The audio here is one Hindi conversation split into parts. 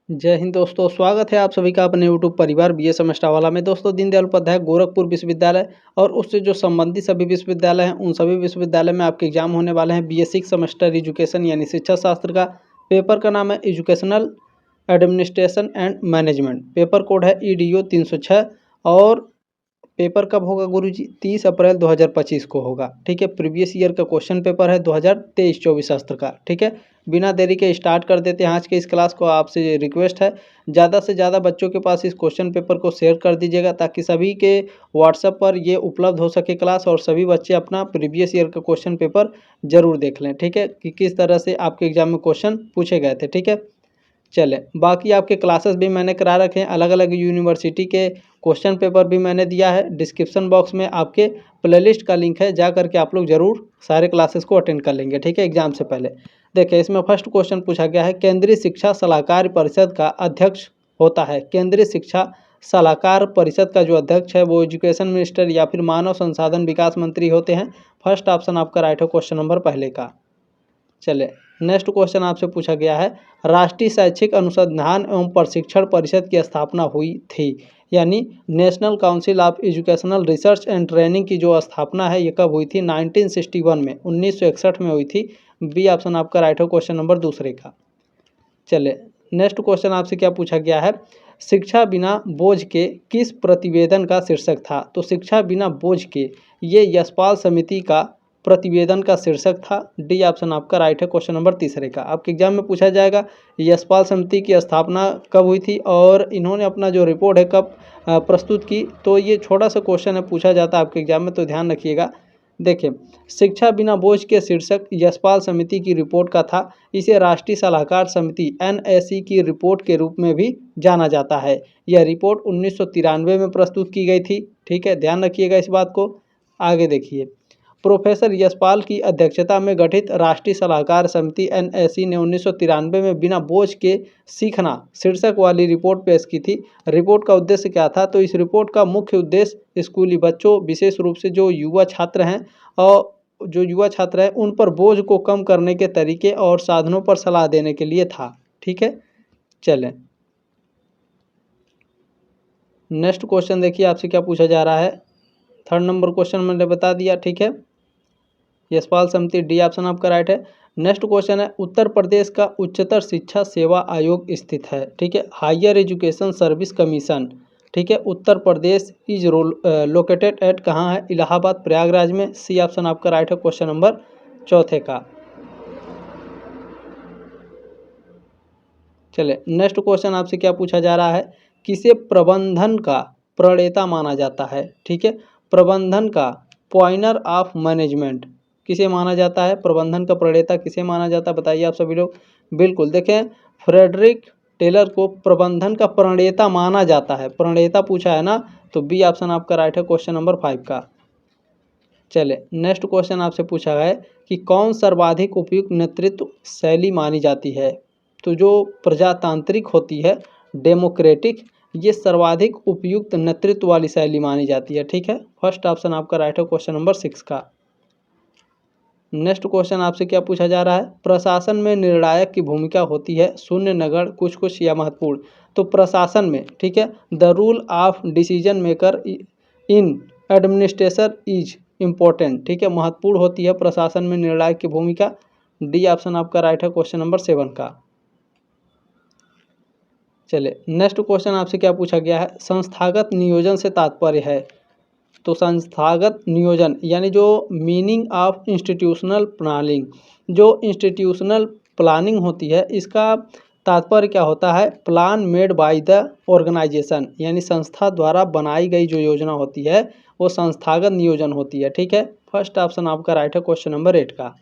जय हिंद दोस्तों, स्वागत है आप सभी का अपने यूट्यूब परिवार बीएस समस्टावाला में। दोस्तों, दीनदयाल उपाध्याय गोरखपुर विश्वविद्यालय और उससे जो संबंधित सभी विश्वविद्यालय हैं, उन सभी विश्वविद्यालय में आपके एग्जाम होने वाले हैं। बीएससी सेमेस्टर एजुकेशन यानी शिक्षा शास्त्र का। पेपर का नाम है educational administration and management. Paper code है EDO 306 और पेपर कब होगा गुरुजी? 30 अप्रैल 2025 को होगा। ठीक है, प्रीवियस ईयर का क्वेश्चन पेपर है 2023-24 शास्त्र का। ठीक है, बिना देरी के स्टार्ट कर देते हैं आज के इस क्लास को। आपसे रिक्वेस्ट है ज़्यादा से ज़्यादा बच्चों के पास इस क्वेश्चन पेपर को शेयर कर दीजिएगा, ताकि सभी के व्हाट्सएप पर ये उपलब्ध हो सके क्लास, और सभी बच्चे अपना प्रीवियस ईयर का क्वेश्चन पेपर जरूर देख लें। ठीक है, कि किस तरह से आपके एग्जाम में क्वेश्चन पूछे गए थे। ठीक है, चले बाकी आपके क्लासेस भी मैंने करा रखे हैं। अलग अलग यूनिवर्सिटी के क्वेश्चन पेपर भी मैंने दिया है। डिस्क्रिप्शन बॉक्स में आपके प्लेलिस्ट का लिंक है, जा करके आप लोग जरूर सारे क्लासेस को अटेंड कर लेंगे। ठीक है, एग्जाम से पहले देखिए, इसमें फर्स्ट क्वेश्चन पूछा गया है, केंद्रीय शिक्षा सलाहकार परिषद का अध्यक्ष होता है। केंद्रीय शिक्षा सलाहकार परिषद का जो अध्यक्ष है वो एजुकेशन मिनिस्टर या फिर मानव संसाधन विकास मंत्री होते हैं। फर्स्ट ऑप्शन आपका राइट है क्वेश्चन नंबर पहले का। चले नेक्स्ट क्वेश्चन आपसे पूछा गया है, राष्ट्रीय शैक्षिक अनुसंधान एवं प्रशिक्षण परिषद की स्थापना हुई थी, यानी national council of educational research and training की जो स्थापना है ये कब हुई थी? 1961 में, 1961 में हुई थी। बी ऑप्शन आपका राइट है क्वेश्चन नंबर दूसरे का। चले नेक्स्ट क्वेश्चन आपसे क्या पूछा गया है, शिक्षा बिना बोझ के किस प्रतिवेदन का शीर्षक था? तो शिक्षा बिना बोझ के ये यशपाल समिति का प्रतिवेदन का शीर्षक था। डी ऑप्शन आपका राइट है क्वेश्चन नंबर तीसरे का। आपके एग्जाम में पूछा जाएगा यशपाल समिति की स्थापना कब हुई थी और इन्होंने अपना जो रिपोर्ट है कब प्रस्तुत की। तो ये छोटा सा क्वेश्चन है, पूछा जाता है आपके एग्जाम में, तो ध्यान रखिएगा। देखिए, शिक्षा बिना बोझ के शीर्षक यशपाल समिति की रिपोर्ट का था। इसे राष्ट्रीय सलाहकार समिति NSE की रिपोर्ट के रूप में भी जाना जाता है। यह रिपोर्ट 1993 में प्रस्तुत की गई थी। ठीक है, ध्यान रखिएगा इस बात को। आगे देखिए, प्रोफेसर यशपाल की अध्यक्षता में गठित राष्ट्रीय सलाहकार समिति NSE ने 1993 में बिना बोझ के सीखना शीर्षक वाली रिपोर्ट पेश की थी। रिपोर्ट का उद्देश्य क्या था? तो इस रिपोर्ट का मुख्य उद्देश्य स्कूली बच्चों, विशेष रूप से जो युवा छात्र हैं उन पर बोझ को कम करने के तरीके और साधनों पर सलाह देने के लिए था। ठीक है, चलें नेक्स्ट क्वेश्चन देखिए, आपसे क्या पूछा जा रहा है। थर्ड नंबर क्वेश्चन मैंने बता दिया। ठीक है, यशपाल समिति, डी ऑप्शन आपका राइट है। नेक्स्ट क्वेश्चन है, उत्तर प्रदेश का उच्चतर शिक्षा सेवा आयोग स्थित है। ठीक है, हायर एजुकेशन सर्विस कमीशन। ठीक है, Uttar Pradesh is located at कहाँ है? इलाहाबाद, प्रयागराज में। सी ऑप्शन आपका राइट है क्वेश्चन नंबर चौथे का। चले नेक्स्ट क्वेश्चन आपसे क्या पूछा जा रहा है, किसे प्रबंधन का प्रणेता माना जाता है? ठीक है, प्रबंधन का पॉइनर ऑफ मैनेजमेंट किसे माना जाता है? प्रबंधन का प्रणेता किसे माना जाता है? बताइए आप सभी लोग। बिल्कुल, देखें, फ्रेडरिक टेलर को प्रबंधन का प्रणेता माना जाता है। प्रणेता पूछा है ना, तो बी ऑप्शन आपका राइट है क्वेश्चन नंबर 5 का। चले नेक्स्ट क्वेश्चन आपसे पूछा है कि कौन सर्वाधिक उपयुक्त नेतृत्व शैली मानी जाती है? तो जो प्रजातांत्रिक होती है, डेमोक्रेटिक, ये सर्वाधिक उपयुक्त नेतृत्व वाली शैली मानी जाती है। ठीक है, फर्स्ट ऑप्शन आपका राइट है क्वेश्चन नंबर 6 का। नेक्स्ट क्वेश्चन आपसे क्या पूछा जा रहा है, प्रशासन में निर्णायक की भूमिका होती है, शून्य, नगण्य, कुछ कुछ या महत्वपूर्ण? तो प्रशासन में, ठीक है, the rule of decision maker in administration is important. ठीक है, महत्वपूर्ण होती है प्रशासन में निर्णायक की भूमिका। डी ऑप्शन आपका राइट है क्वेश्चन नंबर 7 का। चले नेक्स्ट क्वेश्चन आपसे क्या पूछा गया है, संस्थागत नियोजन से तात्पर्य है? तो संस्थागत नियोजन यानी जो मीनिंग ऑफ इंस्टीट्यूशनल प्लानिंग, जो इंस्टीट्यूशनल प्लानिंग होती है, इसका तात्पर्य क्या होता है? Plan made by the organisation, यानी संस्था द्वारा बनाई गई जो योजना होती है वो संस्थागत नियोजन होती है। ठीक है, फर्स्ट ऑप्शन आपका राइट है क्वेश्चन नंबर 8 का।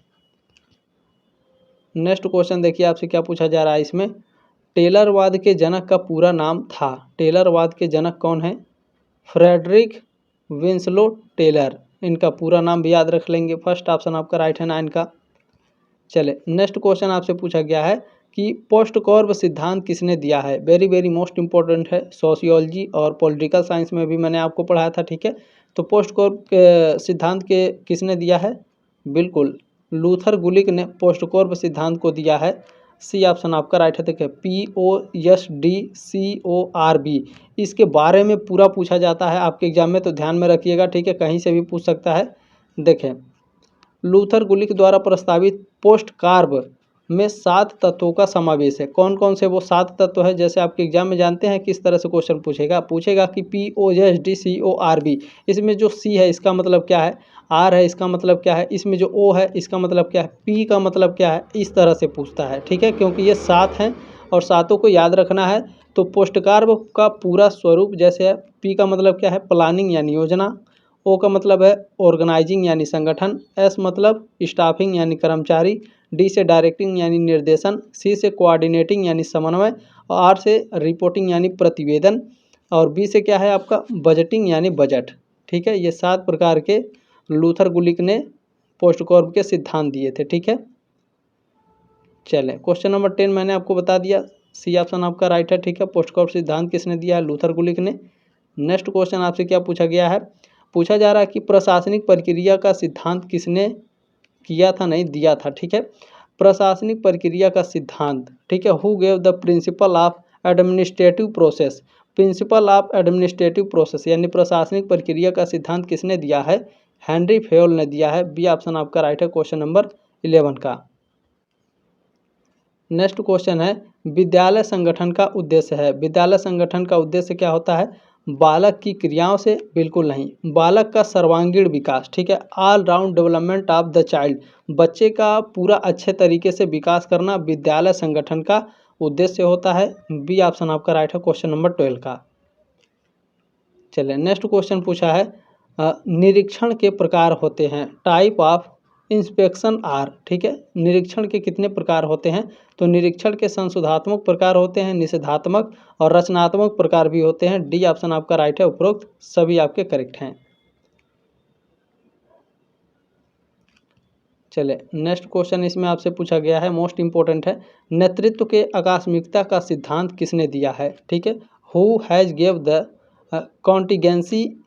नेक्स्ट क्वेश्चन देखिए, आपसे क्या पूछा जा रहा है इसमें, टेलरवाद के जनक का पूरा नाम था। टेलरवाद के जनक कौन है? फ्रेडरिक विंसलो टेलर, इनका पूरा नाम भी याद रख लेंगे। फर्स्ट ऑप्शन आपका राइट है 9 का। चले नेक्स्ट क्वेश्चन आपसे पूछा गया है कि पोस्ट कॉर्ब सिद्धांत किसने दिया है? वेरी वेरी मोस्ट इंपॉर्टेंट है, सोशियोलॉजी और पॉलिटिकल साइंस में भी मैंने आपको पढ़ाया था। ठीक है, तो पोस्ट कॉर्ब सिद्धांत के किसने दिया है? बिल्कुल, लूथर गुलिक ने पोस्ट कॉर्ब सिद्धांत को दिया है। सी ऑप्शन आपका राइट है। देखिए POSDCORB, इसके बारे में पूरा पूछा जाता है आपके एग्जाम में, तो ध्यान में रखिएगा, ठीक है, कहीं से भी पूछ सकता है। देखें, लूथर गुलिक द्वारा प्रस्तावित पोस्ट कार्ब में 7 तत्वों का समावेश है। कौन कौन से वो 7 तत्व है, जैसे आपके एग्जाम में जानते हैं किस तरह से क्वेश्चन पूछेगा कि POSDCORB, इसमें जो C है इसका मतलब क्या है, R है इसका मतलब क्या है, इसमें जो O है इसका मतलब क्या है, P का मतलब क्या है, इस तरह से पूछता है, ठीक है, क्योंकि ये 7 हैं और 7 को याद रखना है। तो पोस्ट कार्ब का पूरा स्वरूप जैसे है, P का मतलब क्या है, प्लानिंग यानी योजना, O का मतलब है ऑर्गेनाइजिंग यानी संगठन, S मतलब स्टाफिंग यानी कर्मचारी, D से डायरेक्टिंग यानी निर्देशन, C से कोऑर्डिनेटिंग यानी समन्वय, और R से रिपोर्टिंग यानी प्रतिवेदन, और B से क्या है आपका बजटिंग यानी बजट, ठीक है। ये 7 प्रकार के लूथर गुलिक ने पोस्ट कार्ब के सिद्धांत दिए थे, ठीक है। चलें, क्वेश्चन नंबर 10 मैंने आपको बता दिया, सी ऑप्शन आपका राइट है, ठीक है। पोस्ट कार्ब सिद्धांत किसने दिया है, लूथर गुलिक ने। नेक्स्ट क्वेश्चन आपसे क्या पूछा गया है, पूछा जा रहा है कि प्रशासनिक प्रक्रिया का सिद्धांत किसने किया था, नहीं दिया था, ठीक है। प्रशासनिक प्रक्रिया का सिद्धांत, ठीक है, who gave the principle of administrative process, principle of administrative process यानी प्रशासनिक प्रक्रिया का सिद्धांत किसने दिया है, हेनरी फेयोल ने दिया है। बी ऑप्शन आपका राइट है क्वेश्चन नंबर 11 का। नेक्स्ट क्वेश्चन है, विद्यालय संगठन का उद्देश्य है। विद्यालय संगठन का उद्देश्य क्या होता है, बालक की क्रियाओं से, बिल्कुल नहीं, बालक का सर्वांगीण विकास, ठीक है, all round development of the child, बच्चे का पूरा अच्छे तरीके से विकास करना विद्यालय संगठन का उद्देश्य होता है। बी ऑप्शन आपका राइट है क्वेश्चन नंबर 12 का। चलिए, नेक्स्ट क्वेश्चन पूछा है, निरीक्षण के प्रकार होते हैं, टाइप ऑफ इंस्पेक्शन आर, ठीक है। निरीक्षण के कितने प्रकार होते हैं, तो निरीक्षण के संशोधात्मक प्रकार होते हैं, निषेधात्मक और रचनात्मक प्रकार भी होते हैं। डी ऑप्शन आपका राइट है, उपरोक्त सभी आपके करेक्ट हैं। चले, नेक्स्ट क्वेश्चन इसमें आपसे पूछा गया है, मोस्ट इंपॉर्टेंट है, नेतृत्व के आकस्मिकता का सिद्धांत किसने दिया है, ठीक है। Who has give the contingency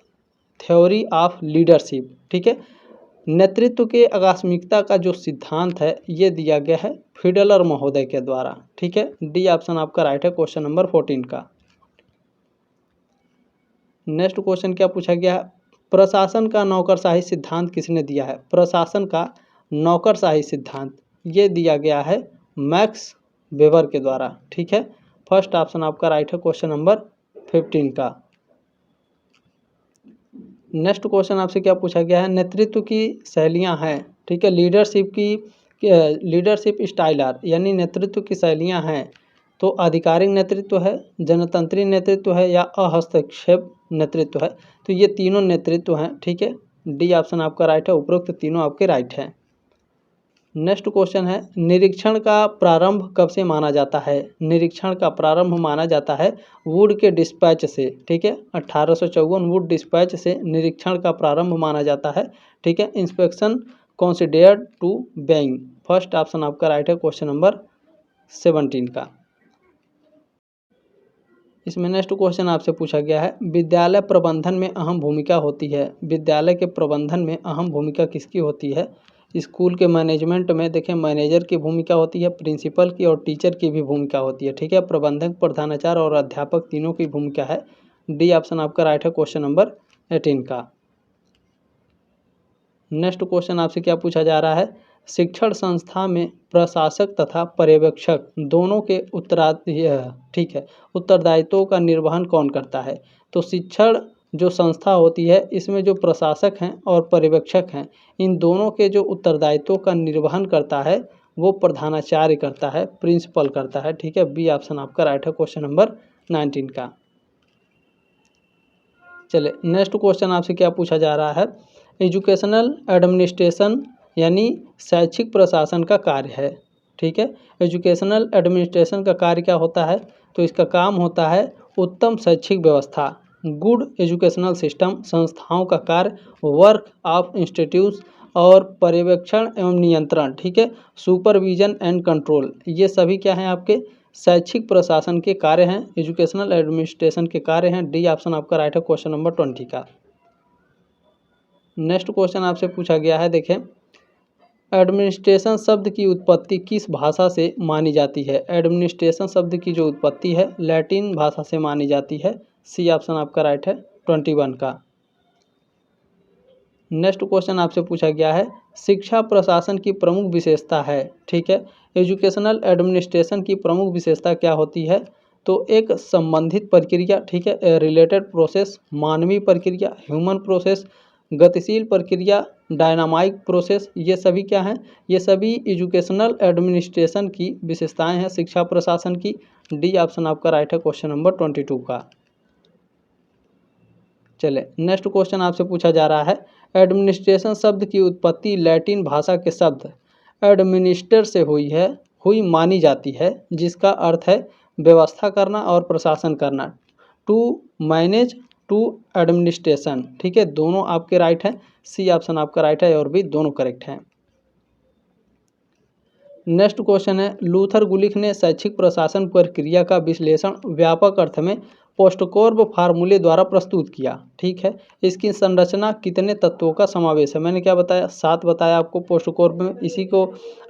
theory of leadership, ठीक है। नेतृत्व के आकस्मिकता का जो सिद्धांत है ये दिया गया है फिडलर महोदय के द्वारा, ठीक है। डी ऑप्शन आपका राइट है क्वेश्चन नंबर 14 का। नेक्स्ट क्वेश्चन क्या पूछा गया है, प्रशासन का नौकरशाही सिद्धांत किसने दिया है, प्रशासन का नौकरशाही सिद्धांत ये दिया गया है मैक्स वेबर के द्वारा, ठीक है। फर्स्ट ऑप्शन आपका राइट है क्वेश्चन नंबर 15 का। नेक्स्ट क्वेश्चन आपसे क्या पूछा गया है, नेतृत्व की शैलियाँ हैं, ठीक है, लीडरशिप स्टाइल आर, यानी नेतृत्व की शैलियाँ हैं, तो आधिकारिक नेतृत्व है, जनतंत्री नेतृत्व है या अहस्तक्षेप नेतृत्व है, तो ये तीनों नेतृत्व हैं, ठीक है। डी ऑप्शन आपका राइट है, उपरोक्त तीनों आपके राइट हैं। नेक्स्ट क्वेश्चन है, निरीक्षण का प्रारंभ कब से माना जाता है, निरीक्षण का प्रारंभ माना जाता है वुड के डिस्पैच से, ठीक है। 1854 वुड डिस्पैच से निरीक्षण का प्रारंभ माना जाता है, ठीक है। Inspection considered to being, first option आपका राइट है क्वेश्चन नंबर 17 का। इसमें नेक्स्ट क्वेश्चन आपसे पूछा गया है, विद्यालय प्रबंधन में अहम भूमिका होती है, विद्यालय के प्रबंधन में अहम भूमिका किसकी होती है, स्कूल के मैनेजमेंट में देखें मैनेजर की भूमिका होती है, प्रिंसिपल की और टीचर की भी भूमिका होती है, ठीक है। प्रबंधक, प्रधानाचार्य और अध्यापक तीनों की भूमिका है। डी ऑप्शन आपका राइट है क्वेश्चन नंबर 18 का। नेक्स्ट क्वेश्चन आपसे क्या पूछा जा रहा है, शिक्षण संस्था में प्रशासक तथा पर्यवेक्षक दोनों के ठीक है उत्तरदायित्वों का निर्वहन कौन करता है, तो शिक्षण जो संस्था होती है इसमें जो प्रशासक हैं और पर्यवेक्षक हैं, इन दोनों के जो उत्तरदायित्वों का निर्वहन करता है वो प्रधानाचार्य करता है, प्रिंसिपल करता है, ठीक है। बी ऑप्शन आपका राइट है क्वेश्चन नंबर 19 का। चले, नेक्स्ट क्वेश्चन आपसे क्या पूछा जा रहा है, एजुकेशनल एडमिनिस्ट्रेशन यानी शैक्षिक प्रशासन का कार्य है, ठीक है। एजुकेशनल एडमिनिस्ट्रेशन का कार्य क्या होता है, तो इसका काम होता है उत्तम शैक्षिक व्यवस्था, गुड एजुकेशनल सिस्टम, संस्थाओं का कार्य वर्क ऑफ इंस्टीट्यूट्स और पर्यवेक्षण एवं नियंत्रण, ठीक है, सुपरविजन एंड कंट्रोल, ये सभी क्या हैं आपके शैक्षिक प्रशासन के कार्य हैं, एजुकेशनल एडमिनिस्ट्रेशन के कार्य हैं। डी ऑप्शन आपका राइट है क्वेश्चन नंबर 20 का। नेक्स्ट क्वेश्चन आपसे पूछा गया है, देखें एडमिनिस्ट्रेशन शब्द की उत्पत्ति किस भाषा से मानी जाती है? एडमिनिस्ट्रेशन शब्द की जो उत्पत्ति है लैटिन भाषा से मानी जाती है। सी ऑप्शन आपका राइट है 21 का। नेक्स्ट क्वेश्चन आपसे पूछा गया है, शिक्षा प्रशासन की प्रमुख विशेषता है। ठीक है, एजुकेशनल एडमिनिस्ट्रेशन की प्रमुख विशेषता क्या होती है? तो एक संबंधित प्रक्रिया, ठीक है, रिलेटेड प्रोसेस, मानवीय प्रक्रिया, ह्यूमन प्रोसेस, गतिशील प्रक्रिया, डायनामाइक प्रोसेस, ये सभी क्या हैं? ये सभी एजुकेशनल एडमिनिस्ट्रेशन की विशेषताएं हैं शिक्षा प्रशासन की। डी ऑप्शन आपका राइट है क्वेश्चन नंबर 22 का। चले नेक्स्ट क्वेश्चन आपसे पूछा जा रहा है, एडमिनिस्ट्रेशन शब्द की उत्पत्ति लैटिन भाषा के शब्द एडमिनिस्टर से हुई मानी जाती है, जिसका अर्थ है व्यवस्था करना और प्रशासन करना। To manage, to administration. ठीक है, दोनों आपके राइट हैं। सी ऑप्शन आपका राइट है और भी दोनों करेक्ट हैं। नेक्स्ट क्वेश्चन है, लूथर गुलिख ने शैक्षिक प्रशासन प्रक्रिया का विश्लेषण व्यापक अर्थ में पोस्टकॉर्ब फार्मूले द्वारा प्रस्तुत किया। ठीक है, इसकी संरचना कितने तत्वों का समावेश है? मैंने क्या बताया? 7 बताया आपको पोस्टकॉर्ब में। इसी को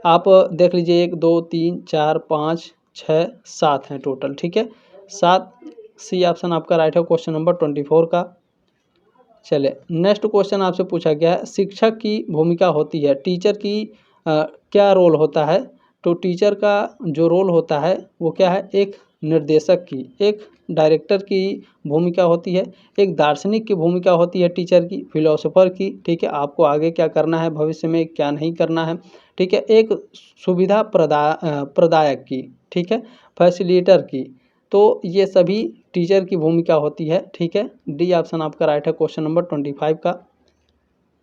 आप देख लीजिए, 1 2 3 4 5 6 7 हैं टोटल। ठीक है, 7। सी ऑप्शन आपका राइट है क्वेश्चन नंबर 24 का। चले नेक्स्ट क्वेश्चन आपसे पूछा गया है, शिक्षक की भूमिका होती है, टीचर की क्या रोल होता है? तो टीचर का जो रोल होता है वो क्या है? एक निर्देशक की, एक डायरेक्टर की भूमिका होती है, एक दार्शनिक की भूमिका होती है टीचर की, फिलोसोफर की। ठीक है, आपको आगे क्या करना है, भविष्य में क्या नहीं करना है। ठीक है, एक सुविधा प्रदायक की, ठीक है, फैसिलिटेटर की। तो ये सभी टीचर की भूमिका होती है। ठीक है, डी ऑप्शन आपका राइट है क्वेश्चन नंबर 25 का।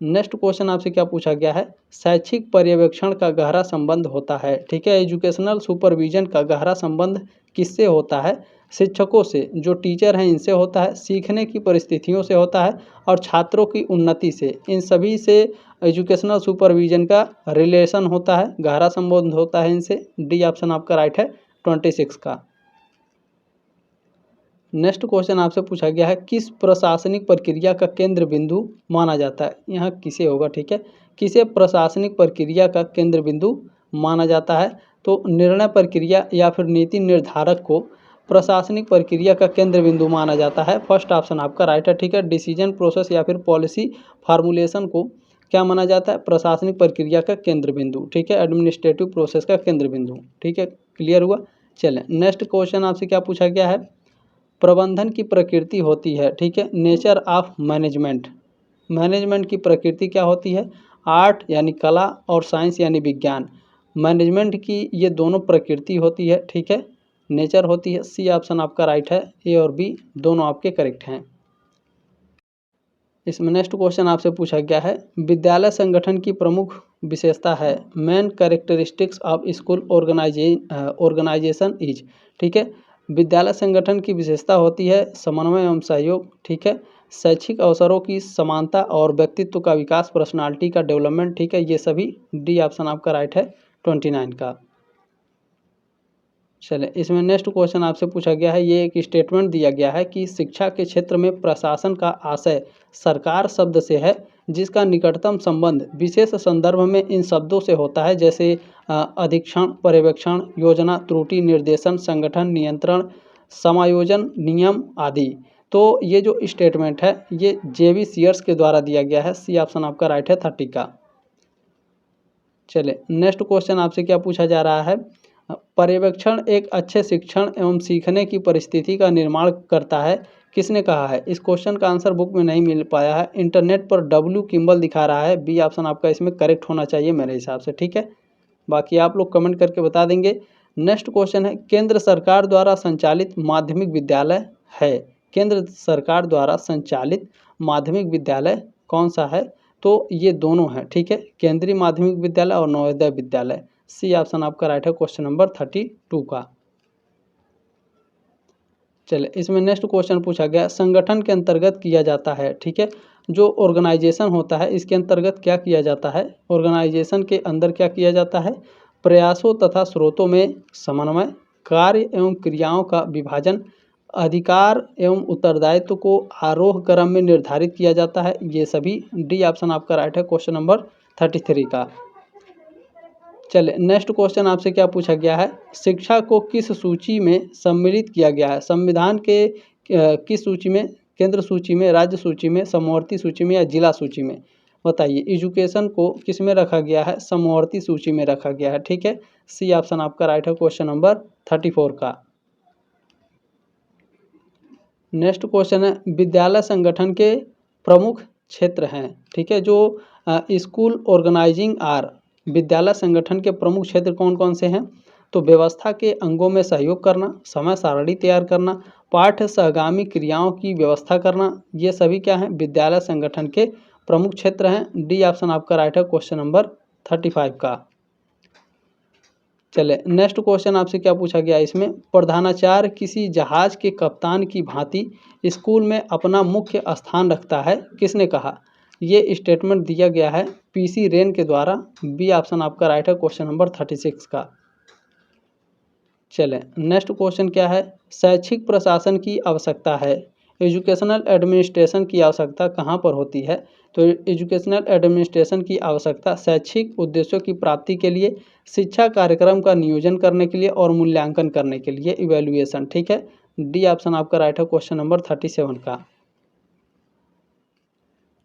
नेक्स्ट क्वेश्चन आपसे क्या पूछा गया है, शैक्षिक पर्यवेक्षण का गहरा संबंध होता है। ठीक है, एजुकेशनल सुपरविजन का गहरा संबंध किससे होता है? शिक्षकों से, जो टीचर हैं इनसे होता है, सीखने की परिस्थितियों से होता है और छात्रों की उन्नति से। इन सभी से एजुकेशनल सुपरविजन का रिलेशन होता है, गहरा संबंध होता है इनसे। डी ऑप्शन आपका राइट है 26 का। नेक्स्ट क्वेश्चन आपसे पूछा गया है, किस प्रशासनिक प्रक्रिया का केंद्र बिंदु माना जाता है? यहाँ किसे होगा? ठीक है, किसे प्रशासनिक प्रक्रिया का केंद्र बिंदु माना जाता है? तो निर्णय प्रक्रिया या फिर नीति निर्धारक को प्रशासनिक प्रक्रिया का केंद्र बिंदु माना जाता है। फर्स्ट ऑप्शन आपका राइट है। ठीक है, डिसीजन प्रोसेस या फिर पॉलिसी फार्मूलेशन को क्या माना जाता है? प्रशासनिक प्रक्रिया का केंद्र बिंदु। ठीक है, एडमिनिस्ट्रेटिव प्रोसेस का केंद्र बिंदु। ठीक है, क्लियर हुआ? चलें नेक्स्ट क्वेश्चन आपसे क्या पूछा गया है, प्रबंधन की प्रकृति होती है। ठीक है, नेचर ऑफ मैनेजमेंट। मैनेजमेंट की प्रकृति क्या होती है? आर्ट यानी कला और साइंस यानी विज्ञान। मैनेजमेंट की ये दोनों प्रकृति होती है। ठीक है, नेचर होती है। सी ऑप्शन आपका राइट है, ए और बी दोनों आपके करेक्ट हैं। इसमें नेक्स्ट क्वेश्चन आपसे पूछा गया है, विद्यालय संगठन की प्रमुख विशेषता है। Main characteristics of school organisation is. ठीक है, विद्यालय संगठन की विशेषता होती है समन्वय एवं सहयोग। ठीक है, शैक्षिक अवसरों की समानता और व्यक्तित्व का विकास, पर्सनालिटी का डेवलपमेंट। ठीक है, ये सभी। डी ऑप्शन आपका राइट है 29 का। चले इसमें नेक्स्ट क्वेश्चन आपसे पूछा गया है, ये एक स्टेटमेंट दिया गया है कि शिक्षा के क्षेत्र में प्रशासन का आशय सरकार शब्द से है, जिसका निकटतम संबंध विशेष संदर्भ में इन शब्दों से होता है, जैसे अधीक्षण, पर्यवेक्षण, योजना, त्रुटि, निर्देशन, संगठन, नियंत्रण, समायोजन, नियम आदि। तो ये जो स्टेटमेंट है ये जेवी सीयर्स के द्वारा दिया गया है। सी ऑप्शन आपका राइट है 30 का। चले नेक्स्ट क्वेश्चन आपसे क्या पूछा जा रहा है, पर्यवेक्षण एक अच्छे शिक्षण एवं सीखने की परिस्थिति का निर्माण करता है, किसने कहा है? इस क्वेश्चन का आंसर बुक में नहीं मिल पाया है, इंटरनेट पर डब्ल्यू किम्बल दिखा रहा है। बी ऑप्शन आपका इसमें करेक्ट होना चाहिए मेरे हिसाब से। ठीक है, बाकी आप लोग कमेंट करके बता देंगे। नेक्स्ट क्वेश्चन है, केंद्र सरकार द्वारा संचालित माध्यमिक विद्यालय है। केंद्र सरकार द्वारा संचालित माध्यमिक विद्यालय कौन सा है? तो ये दोनों हैं। ठीक है, केंद्रीय माध्यमिक विद्यालय और नवोदय विद्यालय। सी ऑप्शन आपका राइट है क्वेश्चन नंबर 32 का। चलिए इसमें नेक्स्ट क्वेश्चन पूछा गया, संगठन के अंतर्गत किया जाता है। ठीक है, जो ऑर्गेनाइजेशन होता है इसके अंतर्गत क्या किया जाता है? ऑर्गेनाइजेशन के अंदर क्या किया जाता है? प्रयासों तथा स्रोतों में समन्वय, कार्य एवं क्रियाओं का विभाजन, अधिकार एवं उत्तरदायित्व को आरोह क्रम में निर्धारित किया जाता है। ये सभी। डी ऑप्शन आपका राइट है क्वेश्चन नंबर 33 का। चलिए नेक्स्ट क्वेश्चन आपसे क्या पूछा गया है, शिक्षा को किस सूची में सम्मिलित किया गया है? संविधान के किस सूची में? केंद्र सूची में, राज्य सूची में, समवर्ती सूची में या जिला सूची में? बताइए। एजुकेशन को किस में रखा गया है? समवर्ती सूची में रखा गया है। ठीक है, सी ऑप्शन आपका राइट है क्वेश्चन नंबर 34 का। नेक्स्ट क्वेश्चन है, विद्यालय संगठन के प्रमुख क्षेत्र हैं। ठीक है, जो स्कूल ऑर्गेनाइजिंग आर, विद्यालय संगठन के प्रमुख क्षेत्र कौन कौन से हैं? तो व्यवस्था के अंगों में सहयोग करना, समय सारणी तैयार करना, पाठ्य सहगामी क्रियाओं की व्यवस्था करना, ये सभी क्या हैं? विद्यालय संगठन के प्रमुख क्षेत्र हैं। डी ऑप्शन आपका राइट है क्वेश्चन नंबर 35 का। चले नेक्स्ट क्वेश्चन आपसे क्या पूछा गया इसमें, प्रधानाचार्य किसी जहाज के कप्तान की भांति स्कूल में अपना मुख्य स्थान रखता है, किसने कहा? ये स्टेटमेंट दिया गया है पीसी रेन के द्वारा। बी ऑप्शन आपका राइट है क्वेश्चन नंबर 36 का। चलें नेक्स्ट क्वेश्चन क्या है, शैक्षिक प्रशासन की आवश्यकता है, एजुकेशनल एडमिनिस्ट्रेशन की आवश्यकता कहाँ पर होती है? तो एजुकेशनल एडमिनिस्ट्रेशन की आवश्यकता शैक्षिक उद्देश्यों की प्राप्ति के लिए, शिक्षा कार्यक्रम का नियोजन करने के लिए और मूल्यांकन करने के लिए, इवैल्यूएशन। ठीक है, डी ऑप्शन आपका राइट है क्वेश्चन नंबर 37 का।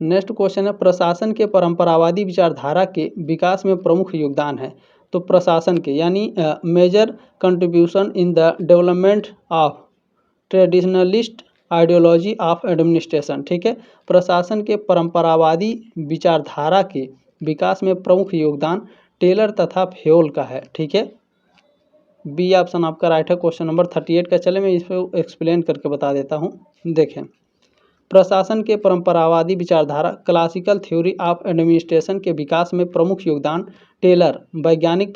नेक्स्ट क्वेश्चन है, प्रशासन के परंपरावादी विचारधारा के विकास में प्रमुख योगदान है। तो प्रशासन के यानी major contribution in the development of traditionalist ideology of administration. ठीक है, प्रशासन के परंपरावादी विचारधारा के विकास में प्रमुख योगदान टेलर तथा फेयोल का है। ठीक है, बी ऑप्शन आपका राइट है क्वेश्चन नंबर 38 का। चले मैं इसको एक्सप्लेन करके बता देता हूँ। देखें, प्रशासन के परंपरावादी विचारधारा क्लासिकल थ्योरी ऑफ एडमिनिस्ट्रेशन के विकास में प्रमुख योगदान टेलर, वैज्ञानिक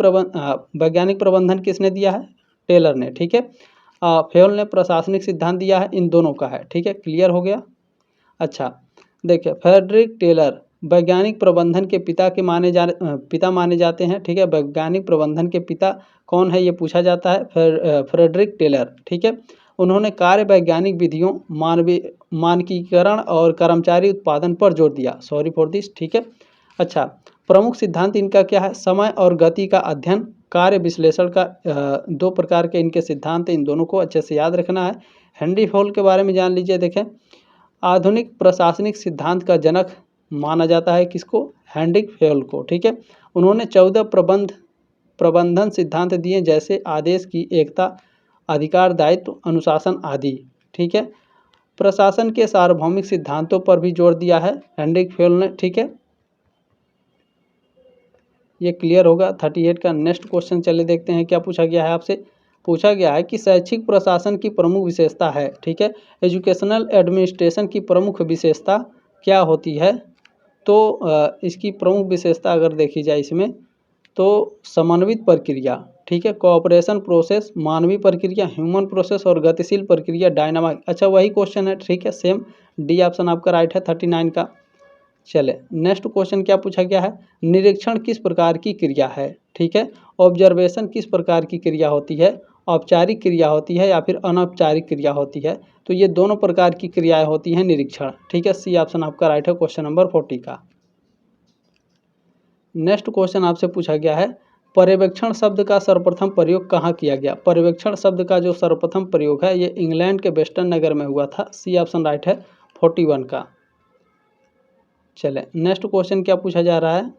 प्रबंधन किसने दिया है? टेलर ने। ठीक है, फेयोल ने प्रशासनिक सिद्धांत दिया है, इन दोनों का है। ठीक है, क्लियर हो गया। अच्छा देखिए, फ्रेडरिक टेलर वैज्ञानिक प्रबंधन के पिता माने जाते हैं। ठीक है, वैज्ञानिक प्रबंधन के पिता कौन है ये पूछा जाता है, फ्रेडरिक टेलर। ठीक है, उन्होंने कार्य वैज्ञानिक विधियों, मानकीकरण और कर्मचारी उत्पादन पर जोर दिया। Sorry for this. ठीक है, अच्छा प्रमुख सिद्धांत इनका क्या है? समय और गति का अध्ययन, कार्य विश्लेषण का। दो प्रकार के इनके सिद्धांत, इन दोनों को अच्छे से याद रखना है। हेनरी फेयोल के बारे में जान लीजिए। देखें, आधुनिक प्रशासनिक सिद्धांत का जनक माना जाता है किसको? हेनरी फेयोल को। ठीक है, उन्होंने 14 प्रबंधन सिद्धांत दिए, जैसे आदेश की एकता, अधिकार, दायित्व, अनुशासन आदि। ठीक है, प्रशासन के सार्वभौमिक सिद्धांतों पर भी जोर दिया है हेनरी फेयोल ने। ठीक है, ये क्लियर होगा 38 का। नेक्स्ट क्वेश्चन चले देखते हैं क्या पूछा गया है आपसे। पूछा गया है कि शैक्षिक प्रशासन की प्रमुख विशेषता है। ठीक है, एजुकेशनल एडमिनिस्ट्रेशन की प्रमुख विशेषता क्या होती है? तो इसकी प्रमुख विशेषता अगर देखी जाए इसमें, तो समन्वित प्रक्रिया। ठीक है, कोऑपरेशन प्रोसेस, मानवीय प्रक्रिया, ह्यूमन प्रोसेस और गतिशील प्रक्रिया, डायनामिक। अच्छा वही क्वेश्चन है। ठीक है, सेम। डी ऑप्शन आपका राइट है 39 का। चले नेक्स्ट क्वेश्चन क्या पूछा गया है, निरीक्षण किस प्रकार की क्रिया है? ठीक है, ऑब्जर्वेशन किस प्रकार की क्रिया होती है? औपचारिक क्रिया होती है या फिर अनौपचारिक क्रिया होती है? तो ये दोनों प्रकार की क्रियाएं होती हैं निरीक्षण। ठीक है, सी ऑप्शन आपका राइट है क्वेश्चन नंबर 40 का। नेक्स्ट क्वेश्चन आपसे पूछा गया है, पर्यवेक्षण शब्द का सर्वप्रथम प्रयोग कहाँ किया गया? पर्यवेक्षण शब्द का जो सर्वप्रथम प्रयोग है ये इंग्लैंड के वेस्टर्न नगर में हुआ था। सी ऑप्शन राइट है 41 का। चले नेक्स्ट क्वेश्चन क्या पूछा जा रहा है।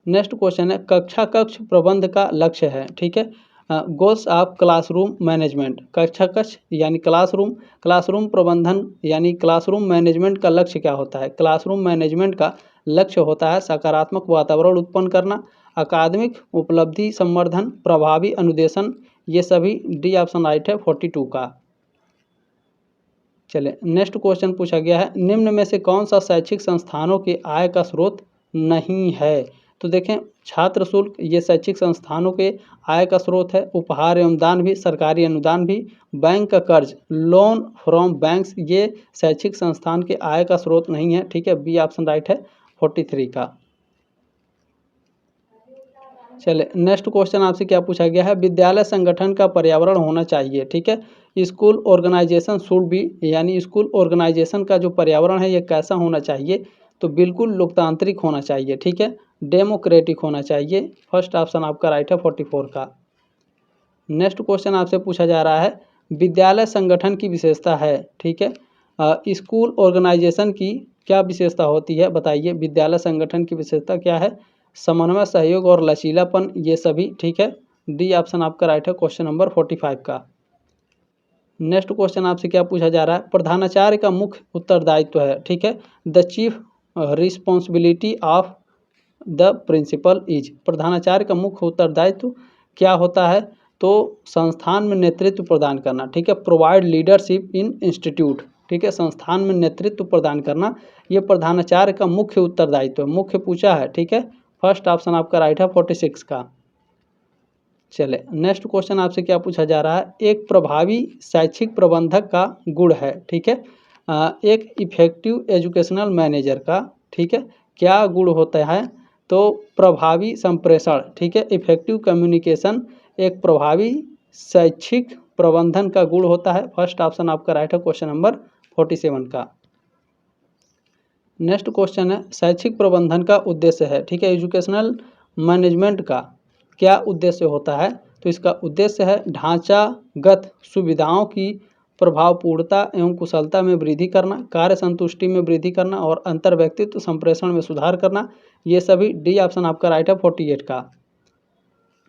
नेक्स्ट क्वेश्चन है, कक्षा कक्ष प्रबंध का लक्ष्य है। ठीक है, गोल्स ऑफ क्लासरूम मैनेजमेंट। कक्षा कक्ष यानी क्लासरूम प्रबंधन यानी क्लासरूम मैनेजमेंट का लक्ष्य क्या होता है? क्लासरूम मैनेजमेंट का लक्ष्य होता है सकारात्मक वातावरण उत्पन्न करना, अकादमिक उपलब्धि संवर्धन, प्रभावी अनुदेशन। ये सभी डी ऑप्शन राइट है 42 का। चले नेक्स्ट क्वेश्चन पूछा गया है, निम्न में से कौन सा शैक्षिक संस्थानों के आय का स्रोत नहीं है? तो देखें, छात्र शुल्क ये शैक्षिक संस्थानों के आय का स्रोत है, उपहार एवं दान भी, सरकारी अनुदान भी, बैंक का कर्ज, लोन फ्रॉम बैंक्स, ये शैक्षिक संस्थान के आय का स्रोत नहीं है। ठीक है, बी ऑप्शन राइट है 43 का। चले नेक्स्ट क्वेश्चन आपसे क्या पूछा गया है, विद्यालय संगठन का पर्यावरण होना चाहिए। ठीक है, स्कूल ऑर्गेनाइजेशन शुड बी, यानी स्कूल ऑर्गेनाइजेशन का जो पर्यावरण है ये कैसा होना चाहिए? तो बिल्कुल लोकतांत्रिक होना चाहिए, ठीक है, डेमोक्रेटिक होना चाहिए। फर्स्ट ऑप्शन आपका राइट है 44 का। नेक्स्ट क्वेश्चन आपसे पूछा जा रहा है विद्यालय संगठन की विशेषता है, ठीक है, स्कूल ऑर्गेनाइजेशन की क्या विशेषता होती है बताइए। विद्यालय संगठन की विशेषता क्या है? समन्वय, सहयोग और लचीलापन, ये सभी, ठीक है। डी ऑप्शन आपका राइट है क्वेश्चन नंबर 45 का। नेक्स्ट क्वेश्चन आपसे क्या पूछा जा रहा है? प्रधानाचार्य का मुख्य उत्तरदायित्व है, ठीक है, the chief responsibility of the principal is. प्रधानाचार्य का मुख्य उत्तरदायित्व क्या होता है? तो संस्थान में नेतृत्व प्रदान करना, ठीक है, प्रोवाइड लीडरशिप इन इंस्टीट्यूट, ठीक है, संस्थान में नेतृत्व प्रदान करना, ये प्रधानाचार्य का मुख्य उत्तरदायित्व है। मुख्य पूछा है, ठीक है, फर्स्ट ऑप्शन आपका राइट है 46 का। चले नेक्स्ट क्वेश्चन आपसे क्या पूछा जा रहा है? एक प्रभावी शैक्षिक प्रबंधक का गुण है, ठीक है, एक इफेक्टिव एजुकेशनल मैनेजर का, ठीक है, क्या गुण होता है? तो प्रभावी संप्रेषण, ठीक है, इफेक्टिव कम्युनिकेशन एक प्रभावी शैक्षिक प्रबंधन का गुण होता है। फर्स्ट ऑप्शन आपका राइट है क्वेश्चन नंबर 47 का। नेक्स्ट क्वेश्चन है शैक्षिक प्रबंधन का उद्देश्य है, ठीक है, एजुकेशनल मैनेजमेंट का क्या उद्देश्य होता है? तो इसका उद्देश्य है ढांचागत सुविधाओं की प्रभावपूर्णता एवं कुशलता में वृद्धि करना, कार्य संतुष्टि में वृद्धि करना और अंतर व्यक्तित्व संप्रेषण में सुधार करना, ये सभी। डी ऑप्शन आपका राइट है 48 का।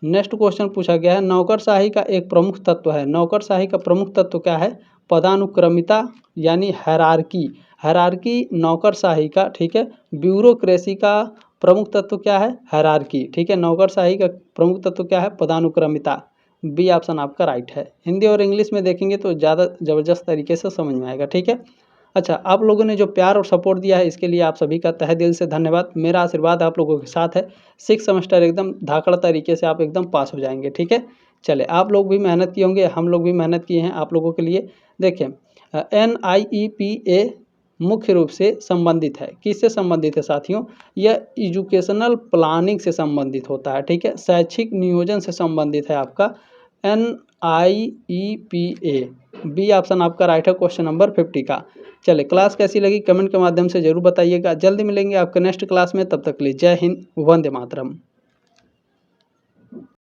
नेक्स्ट क्वेश्चन पूछा गया है नौकरशाही का एक प्रमुख तत्व है। नौकरशाही का प्रमुख तत्व क्या है? पदानुक्रमिता यानी हैरार्की। हैरार्की नौकरशाही का, ठीक है। ब्यूरोक्रेसी का प्रमुख तत्व क्या है? हैरार्की, ठीक है। नौकरशाही का प्रमुख तत्व क्या है? पदानुक्रमिता। बी ऑप्शन आपका राइट है। हिंदी और इंग्लिश में देखेंगे तो ज़्यादा ज़बरदस्त तरीके से समझ में आएगा, ठीक है। अच्छा, आप लोगों ने जो प्यार और सपोर्ट दिया है इसके लिए आप सभी का तहे दिल से धन्यवाद। मेरा आशीर्वाद आप लोगों के साथ है। 6 सेमेस्टर एकदम धाकड़ तरीके से आप एकदम पास हो जाएंगे, ठीक है। चले, आप लोग भी मेहनत किए होंगे, हम लोग भी मेहनत किए हैं आप लोगों के लिए। देखें, NIEPA मुख्य रूप से संबंधित है, किससे संबंधित है साथियों? यह एजुकेशनल प्लानिंग से संबंधित होता है, ठीक है, शैक्षिक नियोजन से संबंधित है आपका NIEPA। बी ऑप्शन आपका राइट है क्वेश्चन नंबर 50 का। चले, क्लास कैसी लगी कमेंट के माध्यम से जरूर बताइएगा। जल्दी मिलेंगे आपके नेक्स्ट क्लास में, तब तक के लिए जय हिंद, वंदे मातरम।